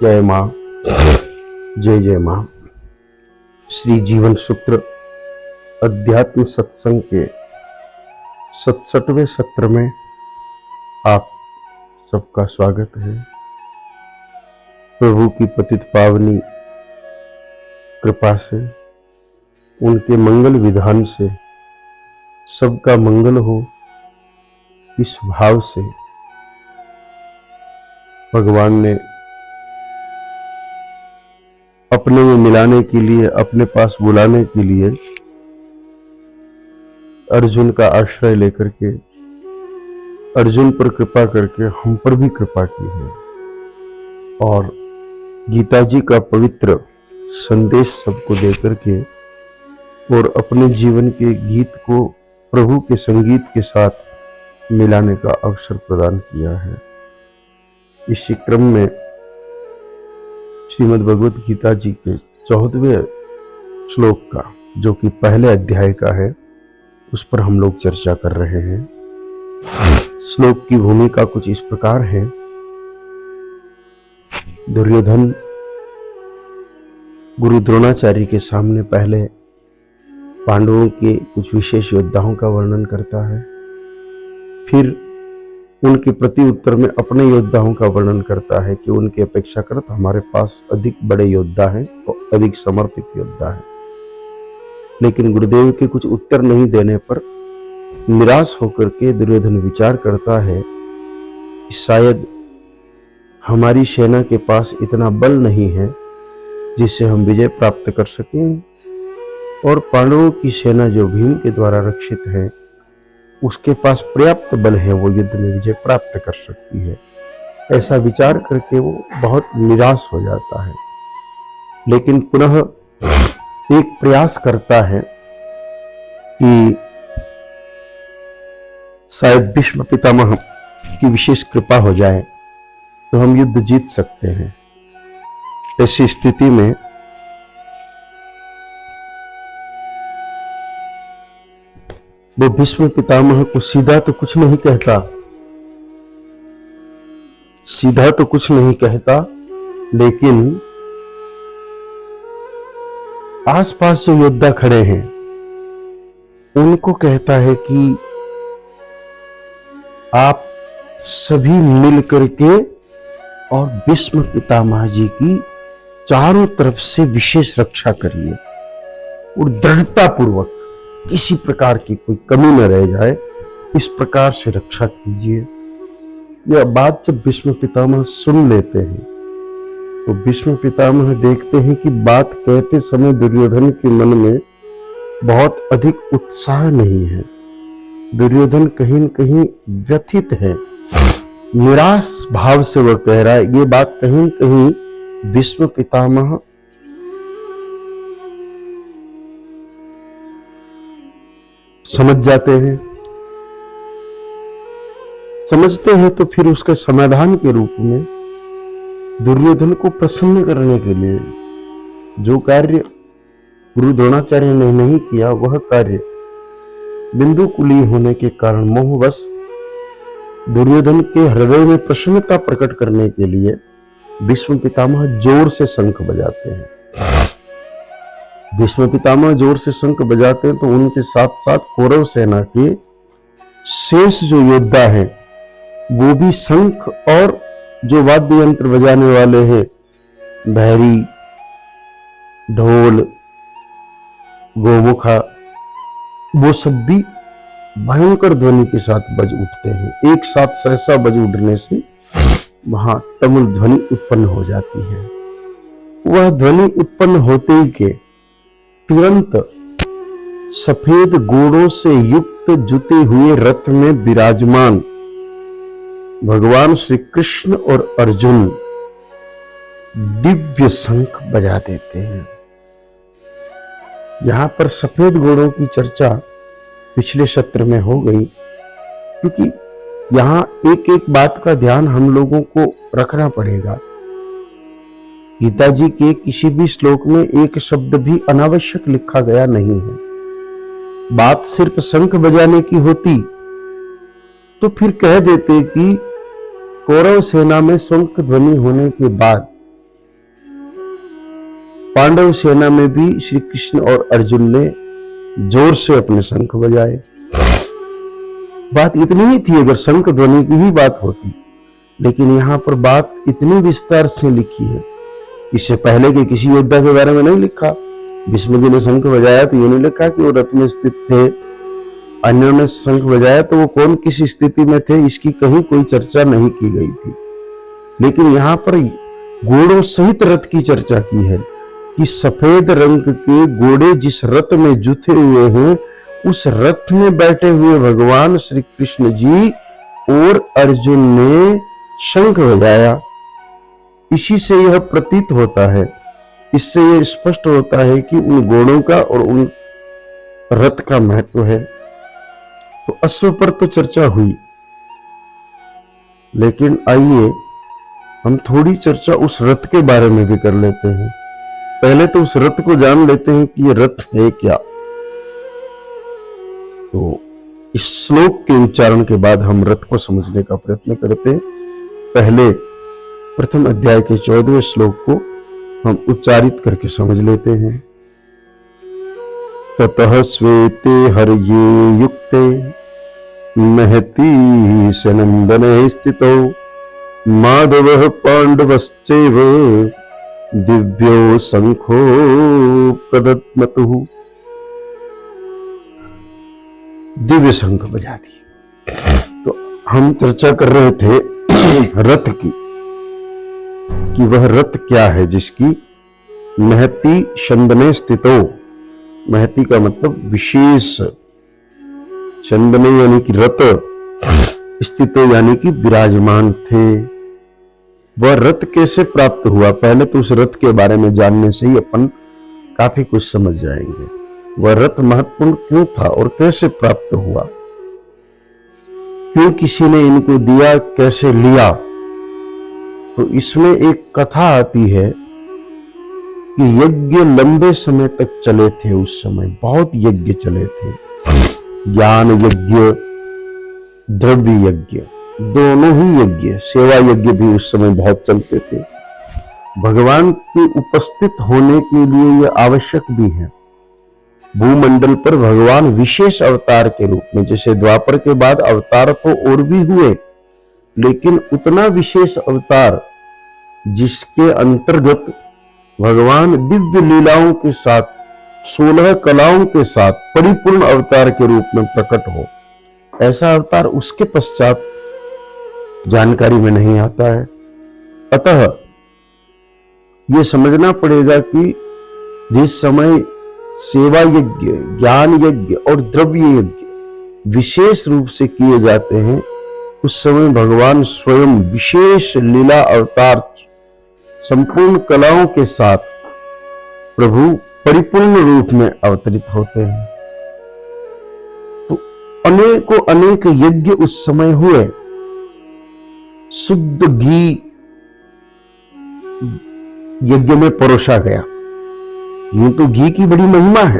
जय मां, जय जय मां। श्री जीवन सूत्र अध्यात्म सत्संग के 67वें सत्र में आप सबका स्वागत है। प्रभु की पतित पावनी कृपा से, उनके मंगल विधान से सबका मंगल हो, इस भाव से भगवान ने अपने में मिलाने के लिए, अपने पास बुलाने के लिए अर्जुन का आश्रय लेकर के, अर्जुन पर कृपा करके हम पर भी कृपा की है और गीता जी का पवित्र संदेश सबको देकर के और अपने जीवन के गीत को प्रभु के संगीत के साथ मिलाने का अवसर प्रदान किया है। इसी क्रम में श्रीमद् भगवत गीता जी के 14वें श्लोक का, जो कि पहले अध्याय का है, उस पर हम लोग चर्चा कर रहे हैं। श्लोक की भूमिका कुछ इस प्रकार है। दुर्योधन गुरु द्रोणाचार्य के सामने पहले पांडवों के कुछ विशेष योद्धाओं का वर्णन करता है, फिर उनके प्रति उत्तर में अपने योद्धाओं का वर्णन करता है कि उनके अपेक्षाकृत हमारे पास अधिक बड़े योद्धा हैं और अधिक समर्पित योद्धा हैं। लेकिन गुरुदेव के कुछ उत्तर नहीं देने पर निराश होकर के दुर्योधन विचार करता है कि शायद हमारी सेना के पास इतना बल नहीं है जिससे हम विजय प्राप्त कर सकें, और पांडवों की सेना जो भीम के द्वारा रक्षित है उसके पास पर्याप्त बल है, वो युद्ध में विजय प्राप्त कर सकती है। ऐसा विचार करके वो बहुत निराश हो जाता है, लेकिन पुनः एक प्रयास करता है कि शायद भीष्म पितामह की विशेष कृपा हो जाए तो हम युद्ध जीत सकते हैं। ऐसी स्थिति में वो भीष्म पितामह को सीधा तो कुछ नहीं कहता, लेकिन आसपास जो योद्धा खड़े हैं उनको कहता है कि आप सभी मिल करके और भीष्म पितामह जी की चारों तरफ से विशेष रक्षा करिए और दृढ़ता पूर्वक, किसी प्रकार की कोई कमी न रह जाए, इस प्रकार से रक्षा कीजिए। यह बात जब भीष्म पितामह सुन लेते हैं तो भीष्म पितामह देखते हैं कि बात कहते समय दुर्योधन के मन में बहुत अधिक उत्साह नहीं है। दुर्योधन कहीं न कहीं व्यथित है, निराश भाव से वह कह रहा है। ये बात कहीं न कहीं भीष्म पितामह समझ जाते हैं, समझते हैं तो फिर उसके समाधान के रूप में दुर्योधन को प्रसन्न करने के लिए जो कार्य गुरु द्रोणाचार्य ने नहीं किया, वह कार्य बिंदु कुली होने के कारण मोहवश दुर्योधन के हृदय में प्रसन्नता प्रकट करने के लिए भीष्म पितामह जोर से शंख बजाते हैं। भीष्म पितामह जोर से शंख बजाते हैं तो उनके साथ साथ कौरव सेना के शेष जो योद्धा हैं वो भी शंख और जो वाद्य यंत्र बजाने वाले हैं, भैरी, ढोल, गोमुखा, वो सब भी भयंकर ध्वनि के साथ बज उठते हैं। एक साथ सहसा बज उठने से वहां तमुल ध्वनि उत्पन्न हो जाती है। वह ध्वनि उत्पन्न होते ही के तुरंत सफेद घोड़ों से युक्त जुते हुए रथ में विराजमान भगवान श्री कृष्ण और अर्जुन दिव्य शंख बजा देते हैं। यहां पर सफेद घोड़ों की चर्चा पिछले सत्र में हो गई, क्योंकि यहां एक एक बात का ध्यान हम लोगों को रखना पड़ेगा। गीता जी के किसी भी श्लोक में एक शब्द भी अनावश्यक लिखा गया नहीं है। बात सिर्फ शंख बजाने की होती तो फिर कह देते कि कौरव सेना में शंख ध्वनि होने के बाद पांडव सेना में भी श्री कृष्ण और अर्जुन ने जोर से अपने शंख बजाए। बात इतनी ही थी अगर शंख ध्वनि की ही बात होती, लेकिन यहां पर बात इतनी विस्तार से लिखी है। इससे पहले के किसी योद्धा के बारे में नहीं लिखा। भीष्म जी ने शंख बजाया तो ये नहीं लिखा कि वो रथ में स्थित थे, अन्यों ने शंख बजाया तो वो कौन किस स्थिति में थे, इसकी कहीं कोई चर्चा नहीं की गई थी। लेकिन यहाँ पर घोड़ों सहित रथ की चर्चा की है कि सफेद रंग के घोड़े जिस रथ में जुते हुए हैं, उस रथ में बैठे हुए भगवान श्री कृष्ण जी और अर्जुन ने शंख बजाया। इसी से यह प्रतीत होता है, इससे यह स्पष्ट होता है कि उन घोड़ों का और उन रथ का महत्व है। तो अश्व पर तो चर्चा हुई, लेकिन आइए हम थोड़ी चर्चा उस रथ के बारे में भी कर लेते हैं। पहले तो उस रथ को जान लेते हैं कि ये रथ है क्या। तो इस श्लोक के उच्चारण के बाद हम रथ को समझने का प्रयत्न करते हैं। पहले प्रथम अध्याय के 14वें श्लोक को हम उच्चारित करके समझ लेते हैं। ततः श्वेते हर्ये युक्ते महती सनंदने स्थितो माधवः पांडवश्चैव दिव्यो शंखो प्रदत्मतुः। दिव्य शंख बजा दिए। तो हम चर्चा कर रहे थे रथ की, कि वह रथ क्या है जिसकी महती शंदने स्थितो, महती का मतलब विशेष, शंदने यानी कि रथ, स्थितो यानी कि विराजमान थे। वह रथ कैसे प्राप्त हुआ, पहले तो उस रथ के बारे में जानने से ही अपन काफी कुछ समझ जाएंगे। वह रथ महत्वपूर्ण क्यों था और कैसे प्राप्त हुआ, क्यों किसी ने इनको दिया, कैसे लिया। तो इसमें एक कथा आती है कि यज्ञ लंबे समय तक चले थे। उस समय बहुत यज्ञ चले थे, ज्ञान यज्ञ, द्रव्य यज्ञ, दोनों ही यज्ञ, सेवा यज्ञ भी उस समय बहुत चलते थे। भगवान के उपस्थित होने के लिए यह आवश्यक भी है। भूमंडल पर भगवान विशेष अवतार के रूप में, जैसे द्वापर के बाद अवतार तो और भी हुए, लेकिन उतना विशेष अवतार जिसके अंतर्गत भगवान दिव्य लीलाओं के साथ, 16 कलाओं के साथ परिपूर्ण अवतार के रूप में प्रकट हो, ऐसा अवतार उसके पश्चात जानकारी में नहीं आता है। अतः यह समझना पड़ेगा कि जिस समय सेवा यज्ञ, ज्ञान यज्ञ और द्रव्य यज्ञ विशेष रूप से किए जाते हैं, उस समय भगवान स्वयं विशेष लीला अवतार संपूर्ण कलाओं के साथ प्रभु परिपूर्ण रूप में अवतरित होते हैं। तो अनेकों अनेक यज्ञ उस समय हुए। शुद्ध घी यज्ञ में परोसा गया। यूं तो घी की बड़ी महिमा है।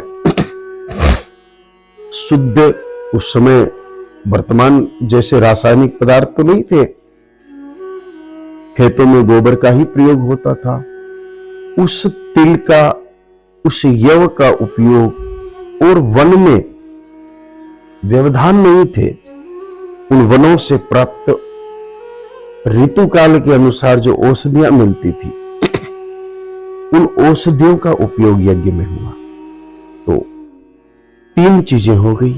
शुद्ध, उस समय वर्तमान जैसे रासायनिक पदार्थ तो नहीं थे, खेतों में गोबर का ही प्रयोग होता था। उस तिल का, उस यव का उपयोग, और वन में व्यवधान नहीं थे। उन वनों से प्राप्त ऋतु काल के अनुसार जो औषधियां मिलती थी, उन औषधियों का उपयोग यज्ञ में हुआ। तो 3 चीजें हो गई,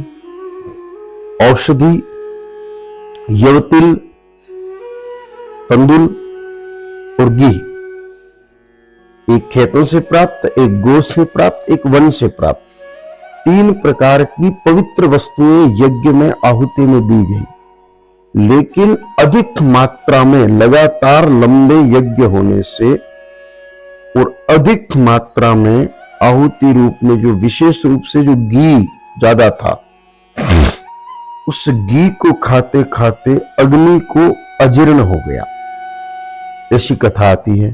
औषधि, यवतिल, तंदुल और घी। एक खेतों से प्राप्त, एक गो से प्राप्त, एक वन से प्राप्त। 3 प्रकार की पवित्र वस्तुएं यज्ञ में आहुति में दी गई। लेकिन अधिक मात्रा में, लगातार लंबे यज्ञ होने से और अधिक मात्रा में आहुति रूप में जो विशेष रूप से जो घी ज्यादा था, उस घी को खाते खाते अग्नि को अजीर्ण हो गया, ऐसी कथा आती है।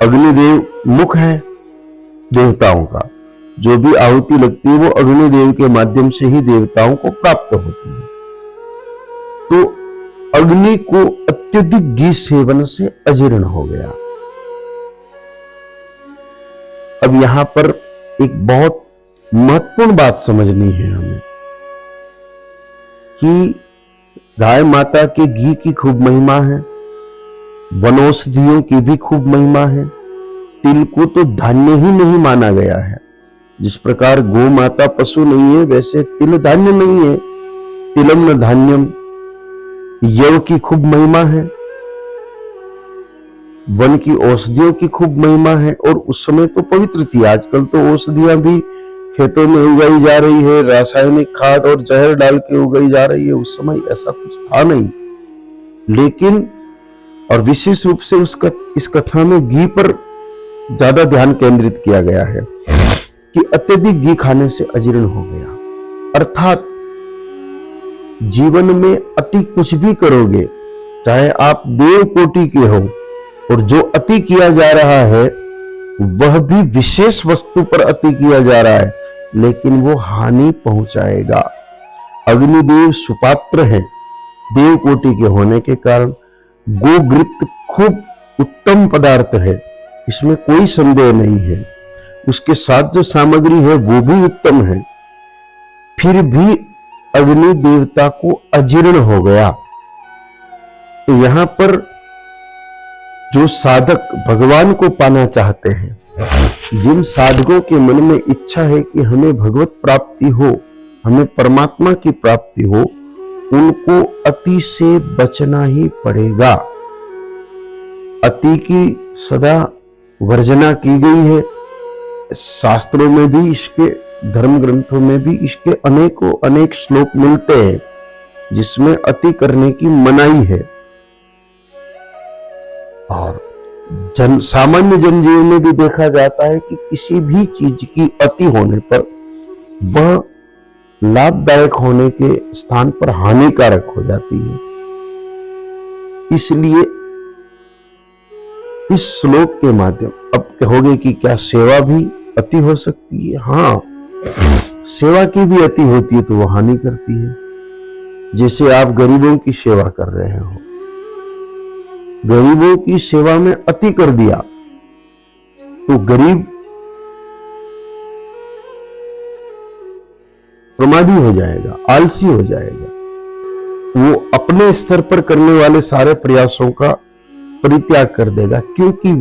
अग्निदेव मुख है देवताओं का, जो भी आहुति लगती है वो अग्निदेव के माध्यम से ही देवताओं को प्राप्त होती है। तो अग्नि को अत्यधिक घी सेवन से अजीर्ण हो गया। अब यहां पर एक बहुत महत्वपूर्ण बात समझनी है हमें कि गाय माता के घी की खूब महिमा है, वनौषधियों की भी खूब महिमा है। तिल को तो धान्य ही नहीं माना गया है। जिस प्रकार गौ माता पशु नहीं है, वैसे तिल धान्य नहीं है। तिलम न धान्यम। यव की खूब महिमा है, वन की औषधियों की खूब महिमा है। और उस समय तो पवित्र थी। आजकल तो औषधियां भी खेतों में उगाई जा रही है, रासायनिक खाद और जहर डाल के उगाई जा रही है। उस समय ऐसा कुछ था नहीं। लेकिन और विशेष रूप से इस कथा में घी पर ज्यादा ध्यान केंद्रित किया गया है कि अत्यधिक घी खाने से अजीर्ण हो गया। अर्थात जीवन में अति कुछ भी करोगे, चाहे आप देव कोटि के हो, और जो अति किया जा रहा है वह भी विशेष वस्तु पर अति किया जा रहा है, लेकिन वो हानि पहुंचाएगा। अग्निदेव सुपात्र हैं देव कोटि के होने के कारण। गोघृत खूब उत्तम पदार्थ है, इसमें कोई संदेह नहीं है। उसके साथ जो सामग्री है वो भी उत्तम है। फिर भी अग्नि देवता को अजीर्ण हो गया। तो यहां पर जो साधक भगवान को पाना चाहते हैं, जिन साधकों के मन में इच्छा है कि हमें भगवत प्राप्ति हो, हमें परमात्मा की प्राप्ति हो, उनको अति से बचना ही पड़ेगा। अति की सदा वर्जना की गई है। शास्त्रों में भी, इसके धर्म ग्रंथों में भी इसके अनेक श्लोक मिलते हैं जिसमें अति करने की मनाही है। और सामान्य जनजीवन में भी देखा जाता है कि किसी भी चीज की अति होने पर वह लाभदायक होने के स्थान पर हानिकारक हो जाती है। इसलिए इस श्लोक के माध्यम, अब कहोगे कि क्या सेवा भी अति हो सकती है? हाँ, सेवा की भी अति होती है तो वो हानि करती है। जैसे आप गरीबों की सेवा कर रहे हो, गरीबों की सेवा में अति कर दिया तो गरीब प्रमादी हो जाएगा, आलसी हो जाएगा। वो अपने स्तर पर करने वाले सारे प्रयासों का परित्याग कर देगा, क्योंकि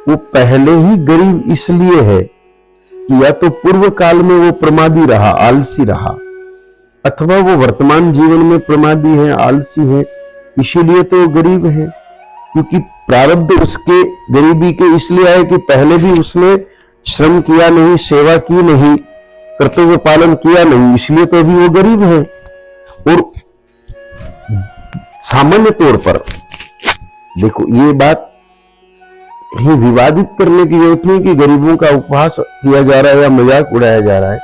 वो पहले ही गरीब इसलिए है कि या तो पूर्व काल में वो प्रमादी रहा, आलसी रहा, अथवा वो वर्तमान जीवन में प्रमादी है, आलसी है, इसीलिए तो वो गरीब है। क्योंकि प्रारब्ध उसके गरीबी के इसलिए है कि पहले भी उसने श्रम किया नहीं, सेवा की नहीं, कर्तव्य पालन किया नहीं, इसलिए तो अभी वो गरीब है। और सामान्य तौर पर देखो, ये बात ही विवादित करने की जरूरत नहीं कि गरीबों का उपहास किया जा रहा है या मजाक उड़ाया जा रहा है,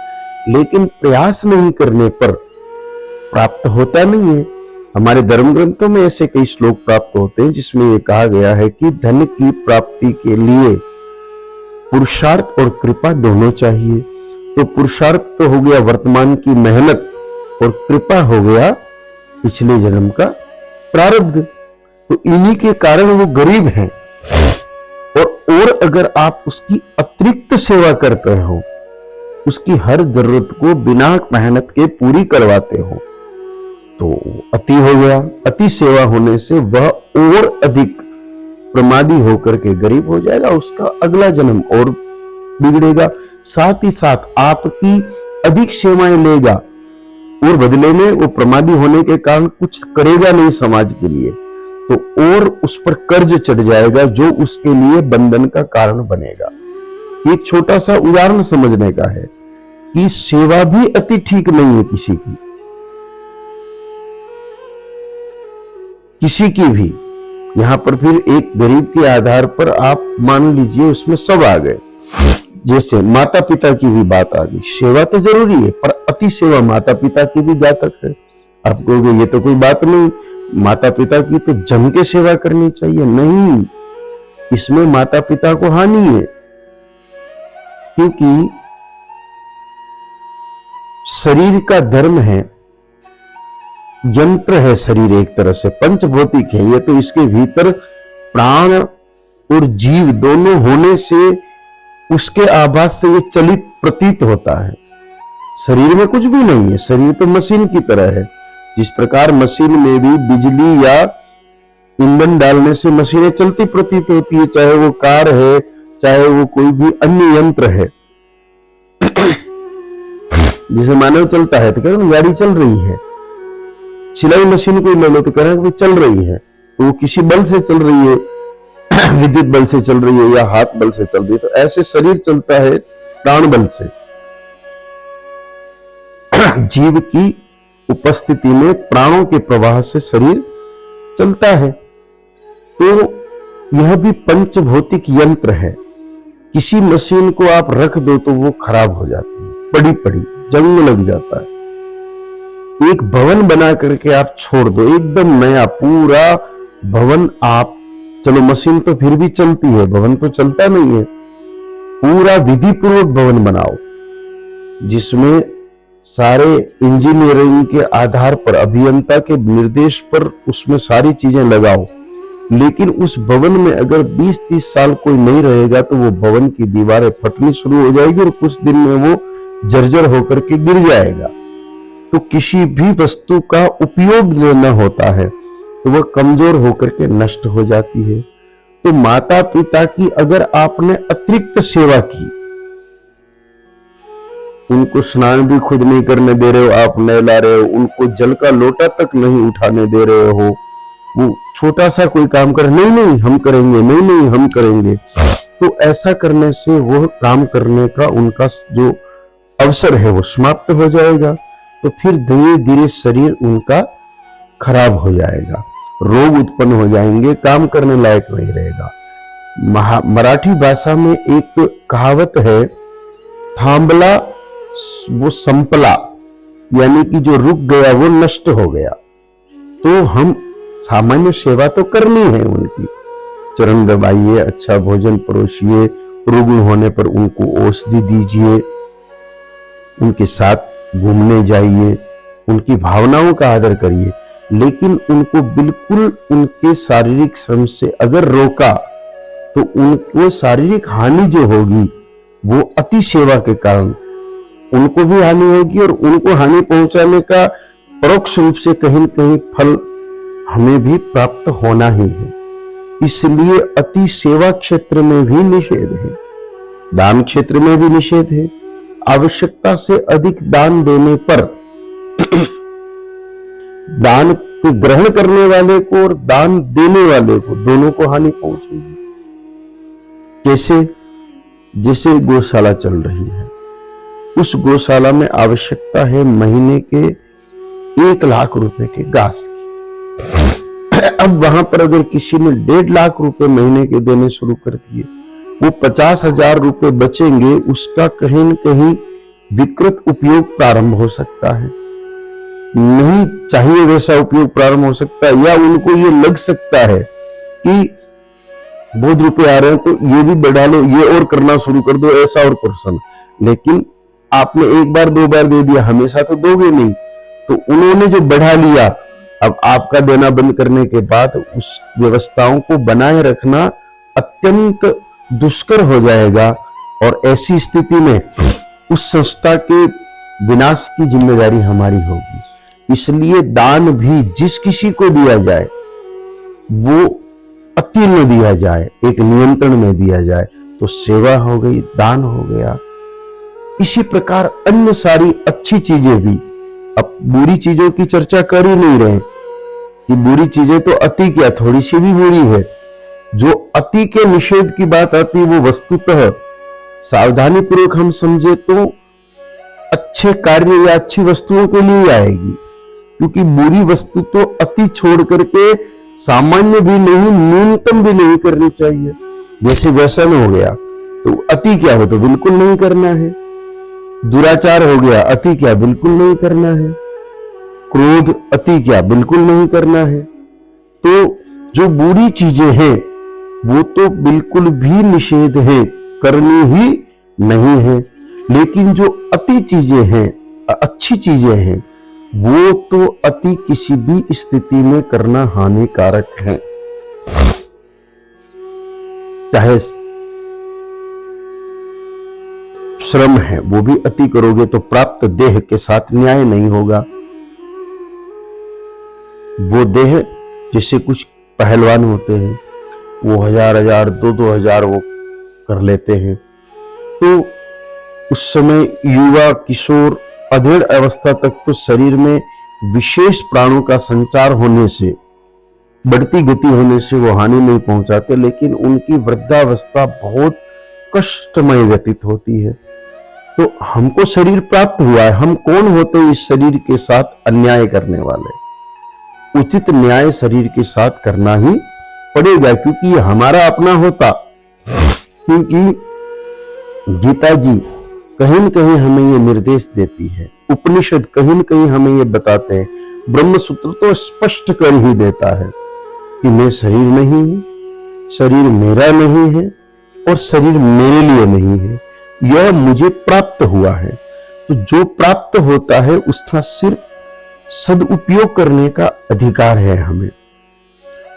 लेकिन प्रयास नहीं करने पर प्राप्त होता नहीं है। हमारे धर्म ग्रंथों में ऐसे कई श्लोक प्राप्त होते हैं जिसमें यह कहा गया है कि धन की प्राप्ति के लिए पुरुषार्थ और कृपा दोनों चाहिए। तो पुरुषार्थ तो हो गया वर्तमान की मेहनत, और कृपा हो गया पिछले जन्म का प्रारब्ध। तो इन्हीं के कारण वो गरीब हैं। और अगर आप उसकी अतिरिक्त सेवा करते हो, उसकी हर जरूरत को बिना मेहनत के पूरी करवाते हो, तो अति हो गया। अति सेवा होने से वह और अधिक प्रमादी होकर के गरीब हो जाएगा, उसका अगला जन्म और बिगड़ेगा। साथ ही साथ आपकी अधिक सेवाएं लेगा और बदले में वो प्रमादी होने के कारण कुछ करेगा नहीं समाज के लिए, तो और उस पर कर्ज चढ़ जाएगा जो उसके लिए बंधन का कारण बनेगा। एक छोटा सा उदाहरण समझने का है कि सेवा भी अति ठीक नहीं है किसी की भी। यहां पर फिर एक गरीब के आधार पर आप मान लीजिए उसमें सब आ गए। जैसे माता पिता की भी बात आ गई, सेवा तो जरूरी है पर अति सेवा माता पिता की भी घातक है। आप कहोगे ये तो कोई बात नहीं, माता पिता की तो जम के सेवा करनी चाहिए। नहीं, इसमें माता पिता को हानि है, क्योंकि शरीर का धर्म है, यंत्र है शरीर, एक तरह से पंचभौतिक है ये। तो इसके भीतर प्राण और जीव दोनों होने से उसके आभास से ये चलित प्रतीत होता है। शरीर में कुछ भी नहीं है, शरीर तो मशीन की तरह है। जिस प्रकार मशीन में भी बिजली या ईंधन डालने से मशीनें चलती प्रतीत होती है, चाहे वो कार है, चाहे वो कोई भी अन्य यंत्र है। जैसे मानव चलता है तो कहते हैं गाड़ी चल रही है। सिलाई मशीन को ले लो तो कह रहे हैं कि चल रही है, तो वो किसी बल से चल रही है, विद्युत बल से चल रही है या हाथ बल से चल रही है। तो ऐसे शरीर चलता है प्राण बल से। जीव की उपस्थिति में प्राणों के प्रवाह से शरीर चलता है। तो यह भी पंचभौतिक यंत्र है। किसी मशीन को आप रख दो तो वो खराब हो जाती है, पड़ी पड़ी जंग लग जाता है। एक भवन बना करके आप छोड़ दो, एकदम नया पूरा भवन आप, चलो मशीन तो फिर भी चलती है, भवन तो चलता नहीं है। पूरा विधि पूर्वक भवन बनाओ जिसमें सारे इंजीनियरिंग के आधार पर, अभियंता के निर्देश पर उसमें सारी चीजें लगाओ। लेकिन उस भवन में अगर 20-30 साल कोई नहीं रहेगा तो वो भवन की दीवारें फटनी शुरू हो जाएगी और कुछ दिन में वो जर्जर होकर के गिर जाएगा। तो किसी भी वस्तु का उपयोग लेना होता है तो वह कमजोर होकर के नष्ट हो जाती है। तो माता पिता की अगर आपने अतिरिक्त सेवा की, उनको स्नान भी खुद नहीं करने दे रहे हो, आप नहला रहे हो, उनको जल का लोटा तक नहीं उठाने दे रहे हो, वो छोटा सा कोई काम कर, नहीं नहीं हम करेंगे, नहीं नहीं हम करेंगे, तो ऐसा करने से वह काम करने का उनका जो अवसर है वो समाप्त हो जाएगा। तो फिर धीरे धीरे शरीर उनका खराब हो जाएगा, रोग उत्पन्न हो जाएंगे, काम करने लायक नहीं रहेगा। मराठी भाषा में एक कहावत है, थांबला वो संपला, यानी कि जो रुक गया वो नष्ट हो गया। तो हम सामान्य सेवा तो करनी है उनकी, चरण दबाइए, अच्छा भोजन परोसिए, रुग्ण होने पर उनको औषधि दीजिए, उनके साथ घूमने जाइए, उनकी भावनाओं का आदर करिए। लेकिन उनको बिल्कुल उनके शारीरिक श्रम से अगर रोका तो उनको शारीरिक हानि जो होगी वो अति सेवा के कारण उनको भी हानि होगी और उनको हानि पहुंचाने का परोक्ष रूप से कहीं न कहीं फल हमें भी प्राप्त होना ही है। इसलिए अति सेवा क्षेत्र में भी निषेध है, दान क्षेत्र में भी निषेध है। आवश्यकता से अधिक दान देने पर दान के ग्रहण करने वाले को और दान देने वाले को दोनों को हानि पहुंचेगी। कैसे? जैसे गौशाला चल रही है, उस गौशाला में आवश्यकता है महीने के 1 लाख रुपए के घास की। अब वहां पर अगर किसी ने 1.5 लाख रुपए महीने के देने शुरू कर दिए, वो 50,000 रुपए बचेंगे, उसका कहीं न कहीं विकृत उपयोग प्रारंभ हो सकता है। नहीं चाहिए वैसा उपयोग प्रारंभ हो सकता है, या उनको ये लग सकता है कि बहुत रुपए आ रहे हैं तो ये भी बढ़ा लो, ये और करना शुरू कर दो, ऐसा और पर्सन। लेकिन आपने 1 बार 2 बार दे दिया, हमेशा तो दोगे नहीं। तो उन्होंने जो बढ़ा लिया, अब आपका देना बंद करने के बाद उस व्यवस्थाओं को बनाए रखना अत्यंत दुष्कर हो जाएगा और ऐसी स्थिति में उस संस्था के विनाश की जिम्मेदारी हमारी होगी। इसलिए दान भी जिस किसी को दिया जाए वो अति न दिया जाए, एक नियंत्रण में दिया जाए, तो सेवा हो गई, दान हो गया। इसी प्रकार अन्य सारी अच्छी चीजें भी, अब बुरी चीजों की चर्चा कर ही नहीं रहे कि बुरी चीजें तो अति क्या, थोड़ी सी भी बुरी है। जो अति के निषेध की बात आती है वो वस्तुतः सावधानी पूर्वक हम समझे तो अच्छे कार्य या अच्छी वस्तुओं के लिए आएगी, क्योंकि बुरी वस्तु तो अति छोड़ करके सामान्य भी नहीं, न्यूनतम भी नहीं करनी चाहिए। जैसे व्यसन हो गया तो अति क्या हो, तो बिल्कुल नहीं करना है। दुराचार हो गया, अति क्या, बिल्कुल नहीं करना है। क्रोध अति क्या, बिल्कुल नहीं करना है। तो जो बुरी चीजें हैं वो तो बिल्कुल भी निषेध है, करनी ही नहीं है। लेकिन जो अति चीजें हैं, अच्छी चीजें हैं, वो तो अति किसी भी स्थिति में करना हानिकारक है। चाहे श्रम है वो भी अति करोगे तो प्राप्त देह के साथ न्याय नहीं होगा। वो देह जैसे कुछ पहलवान होते हैं, वो 1000 2-2000 वो कर लेते हैं, तो उस समय युवा किशोर अधेड़ अवस्था तक तो शरीर में विशेष प्राणों का संचार होने से, बढ़ती गति होने से वो हानि नहीं पहुंचाते, लेकिन उनकी वृद्धावस्था बहुत कष्टमय व्यतीत होती है। तो हमको शरीर प्राप्त हुआ है, हम कौन होते हैं इस शरीर के साथ अन्याय करने वाले? उचित न्याय शरीर के साथ करना ही पड़ेगा, क्योंकि ये हमारा अपना होता। क्योंकि गीता जी कहीं न कहीं हमें ये निर्देश देती है, उपनिषद कहीं न कहीं हमें ये बताते हैं, ब्रह्म सूत्र तो स्पष्ट कर ही देता है कि मैं शरीर नहीं हूं, शरीर मेरा नहीं है और शरीर मेरे लिए नहीं है, यह मुझे प्राप्त हुआ है। तो जो प्राप्त होता है उसका सिर्फ सदुपयोग करने का अधिकार है हमें,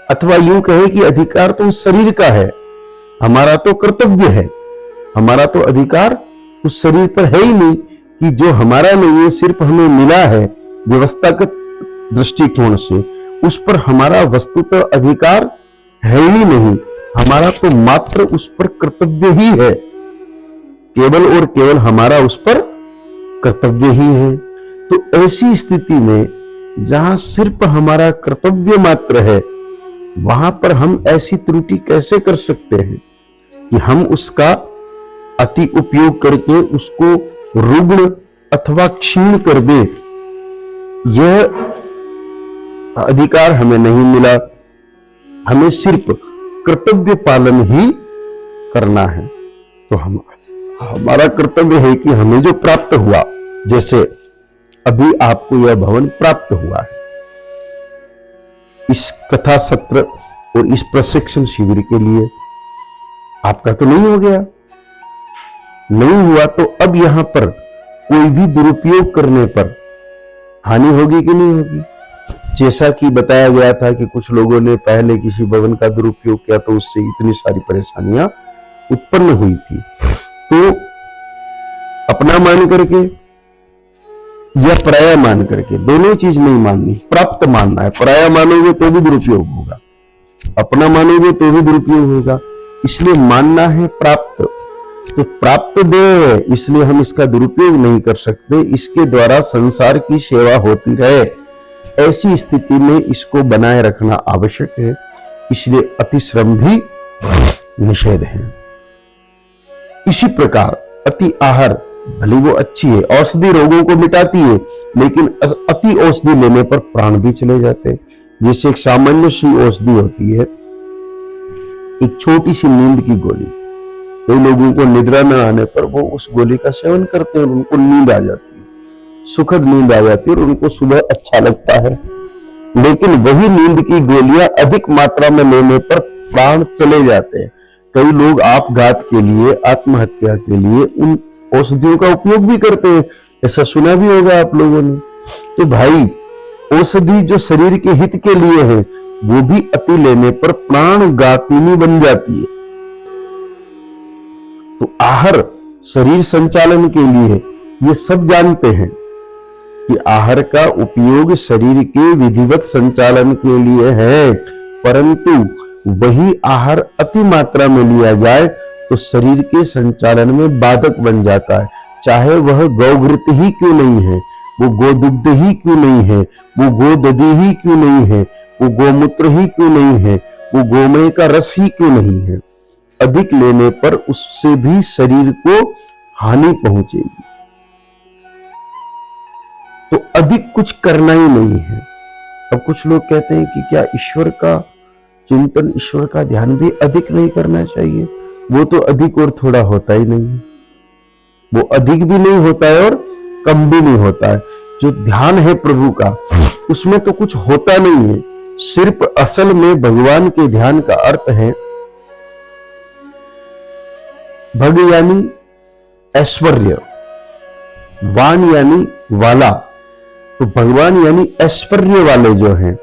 अथवा यूं कहे कि अधिकार तो उस शरीर का है, हमारा तो कर्तव्य है। हमारा तो अधिकार उस शरीर पर है ही नहीं कि जो हमारा नहीं है, सिर्फ हमें मिला है व्यवस्थागत दृष्टिकोण से, उस पर हमारा वस्तुतः अधिकार है ही नहीं। हमारा तो मात्र उस पर कर्तव्य ही है, केवल और केवल हमारा उस पर कर्तव्य ही है। तो ऐसी स्थिति में जहां सिर्फ हमारा कर्तव्य मात्र है, वहां पर हम ऐसी त्रुटि कैसे कर सकते हैं कि हम उसका अति उपयोग करके उसको रुग्ण अथवा क्षीण कर दे। यह अधिकार हमें नहीं मिला, हमें सिर्फ कर्तव्य पालन ही करना है। तो हमारा कर्तव्य है कि हमें जो प्राप्त हुआ, जैसे अभी आपको यह भवन प्राप्त हुआ है, इस कथा सत्र और इस प्रशिक्षण शिविर के लिए आपका तो नहीं हो गया, नहीं हुआ, तो अब यहां पर कोई भी दुरुपयोग करने पर हानि होगी कि नहीं होगी? जैसा कि बताया गया था कि कुछ लोगों ने पहले किसी भवन का दुरुपयोग किया तो उससे इतनी सारी परेशानियां उत्पन्न हुई थी। तो अपना मान करके या पराया मान करके, दोनों चीज नहीं माननी, प्राप्त मानना है। पराया मानोगे तो भी दुरुपयोग होगा, अपना मानोगे तो भी दुरुपयोग होगा, इसलिए मानना है प्राप्त। तो प्राप्त देह है, इसलिए हम इसका दुरुपयोग नहीं कर सकते, इसके द्वारा संसार की सेवा होती रहे, ऐसी स्थिति में इसको बनाए रखना आवश्यक है। इसलिए अतिश्रम भी निषेध है। इसी प्रकार अति आहार भले वो अच्छी है, औषधि रोगों को मिटाती है, लेकिन अति औषधि लेने पर प्राण भी चले जाते हैं। जैसे एक सामान्य सी औषधि होती है, एक छोटी सी नींद की गोली, कई लोगों को निद्रा न आने पर वो उस गोली का सेवन करते हैं, उनको नींद आ जाती है, सुखद नींद आ जाती है और उनको सुबह अच्छा लगता है। लेकिन वही नींद की गोलियां अधिक मात्रा में लेने पर प्राण चले जाते हैं। कई लोग आपघात के लिए, आत्महत्या के लिए उन औषधियों का उपयोग भी करते हैं, ऐसा सुना भी होगा आप लोगों ने। तो भाई, औषधि जो शरीर के हित के लिए है, वो भी अति लेने पर प्राण घातिनी बन जाती है। तो आहार शरीर संचालन के लिए, ये सब जानते हैं कि आहार का उपयोग शरीर के विधिवत संचालन के लिए है, परंतु वही आहार अति मात्रा में लिया जाए तो शरीर के संचालन में बाधक बन जाता है। चाहे वह गौघृत ही क्यों नहीं है, वो गोदुग्ध ही क्यों नहीं है, वो गोदधि ही क्यों नहीं है, वो गोमूत्र ही क्यों नहीं है, वो गोमय का रस ही क्यों नहीं है, अधिक लेने पर उससे भी शरीर को हानि पहुंचेगी। तो अधिक कुछ करना ही नहीं है। अब कुछ लोग कहते हैं कि क्या ईश्वर का चिंतन, ईश्वर का ध्यान भी अधिक नहीं करना चाहिए? वो तो अधिक और थोड़ा होता ही नहीं है, वो अधिक भी नहीं होता है और कम भी नहीं होता है। जो ध्यान है प्रभु का, उसमें तो कुछ होता नहीं है। सिर्फ असल में भगवान के ध्यान का अर्थ है, भग यानी ऐश्वर्य, वान यानी वाला। तो भगवान यानी ऐश्वर्य वाले जो हैं,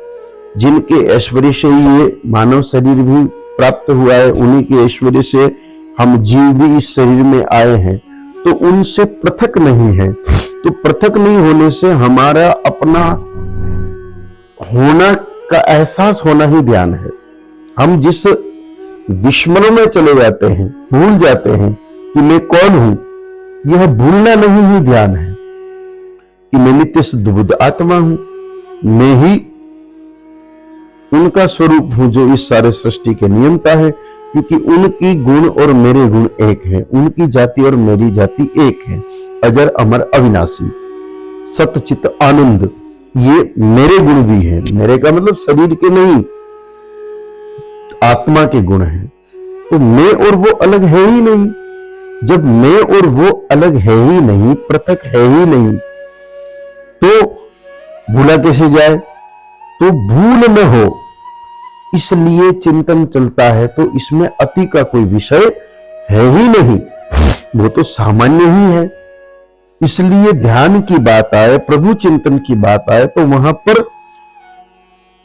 जिनके ऐश्वर्य से ये मानव शरीर भी प्राप्त हुआ है, उन्हीं के ऐश्वर्य से हम जीव भी इस शरीर में आए हैं। तो तो उनसे पृथक नहीं है। तो पृथक नहीं होने से हमारा अपना होना का एहसास होना ही ध्यान है। हम जिस विस्मरण में चले जाते हैं, भूल जाते हैं कि मैं कौन हूं, यह भूलना नहीं ही ध्यान है कि मैं नित्य शुद्ध बुद्ध आत्मा हूं, मैं ही उनका स्वरूप हूं जो इस सारे सृष्टि के नियंता है, क्योंकि उनकी गुण और मेरे गुण एक है, उनकी जाति और मेरी जाति एक है, अजर अमर अविनाशी सतचित आनंद, ये मेरे गुण भी हैं। मेरे का मतलब शरीर के नहीं, आत्मा के गुण हैं। तो मैं और वो अलग है ही नहीं। जब मैं और वो अलग है ही नहीं, पृथक है ही नहीं, तो भूला कैसे जाए? तो भूल न हो इसलिए चिंतन चलता है, तो इसमें अति का कोई विषय है ही नहीं, वो तो सामान्य ही है। इसलिए ध्यान की बात आए, प्रभु चिंतन की बात आए, तो वहां पर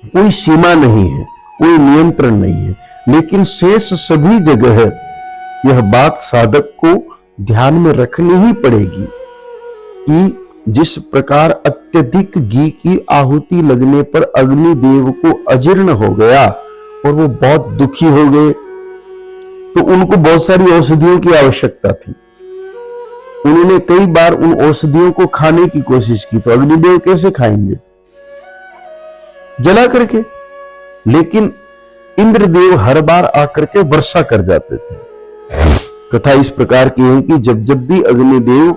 कोई सीमा नहीं है, कोई नियंत्रण नहीं है। लेकिन शेष सभी जगह यह बात साधक को ध्यान में रखनी ही पड़ेगी कि जिस प्रकार अत्यधिक घी की आहुति लगने पर अग्निदेव को अजीर्ण हो गया और वो बहुत दुखी हो गए, तो उनको बहुत सारी औषधियों की आवश्यकता थी। उन्होंने कई बार उन औषधियों को खाने की कोशिश की, तो अग्निदेव कैसे खाएंगे? जला करके। लेकिन इंद्रदेव हर बार आकर के वर्षा कर जाते थे। कथा इस प्रकार की है कि जब जब भी अग्निदेव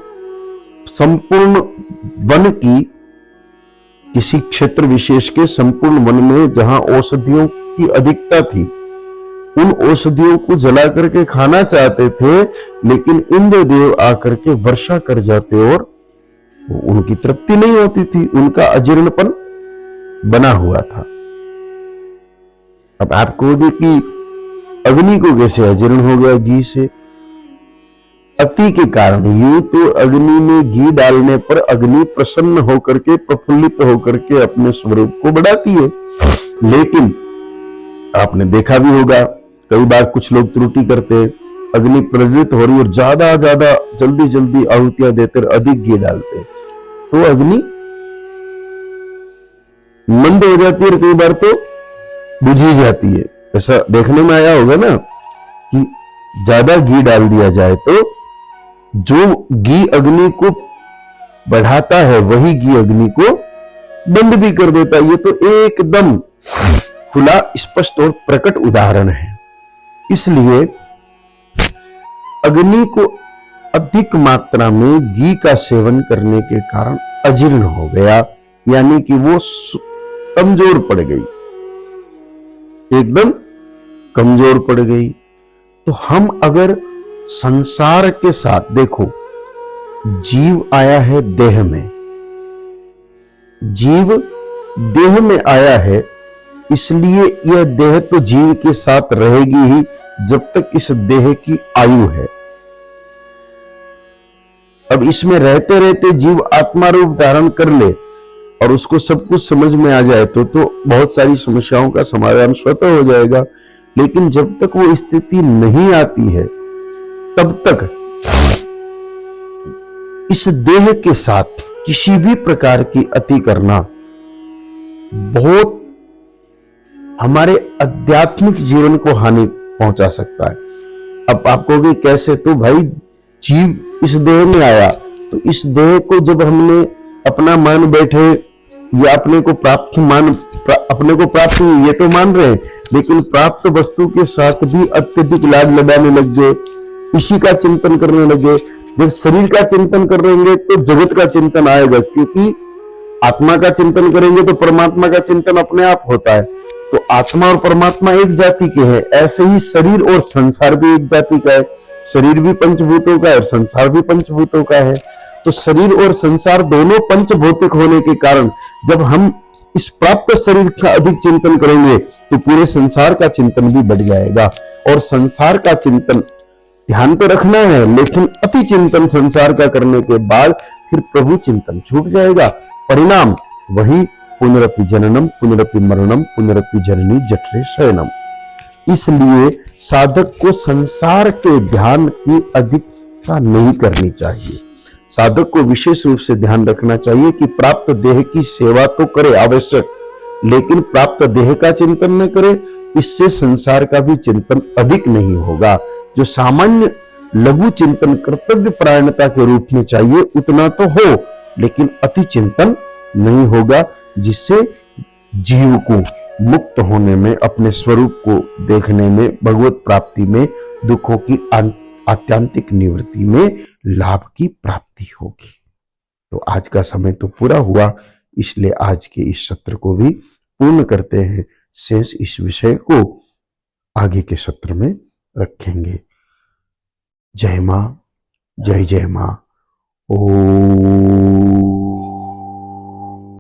संपूर्ण वन की, किसी क्षेत्र विशेष के संपूर्ण वन में जहां औषधियों की अधिकता थी, उन औषधियों को जला करके खाना चाहते थे, लेकिन इंद्रदेव आकर के वर्षा कर जाते और उनकी तृप्ति नहीं होती थी, उनका अजीर्णपन बना हुआ था। अब आप कहोगे कि अग्नि को कैसे अजीर्ण हो गया घी से? अति के कारण। यूं तो अग्नि में घी डालने पर अग्नि प्रसन्न होकर के, प्रफुल्लित होकर के अपने स्वरूप को बढ़ाती है, लेकिन आपने देखा भी होगा कई बार कुछ लोग त्रुटि करते हैं, अग्नि प्रज्वलित हो रही और ज्यादा जल्दी जल्दी आहुतियां देते और अधिक घी डालते, तो अग्नि मंद हो जाती है और कई बार तो बुझ ही जाती है। ऐसा देखने में आया होगा ना कि ज्यादा घी डाल दिया जाए तो जो घी अग्नि को बढ़ाता है वही घी अग्नि को बंद भी कर देता है। ये तो एकदम खुला, स्पष्ट और प्रकट उदाहरण है। इसलिए अग्नि को अधिक मात्रा में घी का सेवन करने के कारण अजीर्ण हो गया, यानी कि वो कमजोर पड़ गई, एकदम कमजोर पड़ गई। तो हम अगर संसार के साथ देखो, जीव आया है देह में, जीव देह में आया है, इसलिए यह देह तो जीव के साथ रहेगी ही जब तक इस देह की आयु है। अब इसमें रहते रहते जीव आत्मा रूप धारण कर ले और उसको सब कुछ समझ में आ जाए तो बहुत सारी समस्याओं का समाधान स्वतः हो जाएगा। लेकिन जब तक वो स्थिति नहीं आती है, तब तक इस देह के साथ किसी भी प्रकार की अति करना बहुत हमारे आध्यात्मिक जीवन को हानि पहुंचा सकता है। अब आप कहोगे कैसे? तो भाई जीव इस देह में आया, तो इस देह को जब हमने अपना मान बैठे या अपने को प्राप्त ये तो मान रहे हैं, लेकिन प्राप्त वस्तु के साथ भी अत्यधिक लाड लड़ाने लग गए, इसी का चिंतन करने लगे। जब शरीर का चिंतन कर रहेंगे तो जगत का चिंतन आएगा, क्योंकि आत्मा का चिंतन करेंगे तो परमात्मा का चिंतन अपने आप होता है। तो आत्मा और परमात्मा एक जाति के हैं, ऐसे ही शरीर और संसार भी एक जाति का है। शरीर भी पंचभूतों का है और संसार भी पंचभूतों का है। तो शरीर और संसार दोनों पंचभौतिक होने के कारण जब हम इस प्राप्त शरीर का अधिक चिंतन करेंगे तो पूरे संसार का चिंतन भी बढ़ जाएगा। और संसार का चिंतन ध्यान तो रखना है, लेकिन अति चिंतन संसार का करने के बाद फिर प्रभु चिंतन छूट जाएगा। परिणाम वही पुनरपि जननम पुनरपि मरणम पुनरपि जननी जठरे शयनम। इसलिए साधक को संसार के ध्यान की अधिक चिंता नहीं करनी चाहिए। साधक को विशेष रूप से ध्यान रखना चाहिए कि प्राप्त देह की सेवा तो करे आवश्यक, लेकिन प्राप्त देह का चिंतन न करे। इससे संसार का भी चिंतन अधिक नहीं होगा। जो सामान्य लघु चिंतन कर्तव्य परायणता के रूप में चाहिए उतना तो हो, लेकिन अति चिंतन नहीं होगा, जिससे जीव को मुक्त होने में, अपने स्वरूप को देखने में, भगवत प्राप्ति में, दुखों की आत्यंतिक निवृत्ति में लाभ की प्राप्ति होगी। तो आज का समय तो पूरा हुआ, इसलिए आज के इस सत्र को भी पूर्ण करते हैं। शेष इस विषय को आगे के सत्र में रखेंगे। जय मां, जय जय मां। ओम।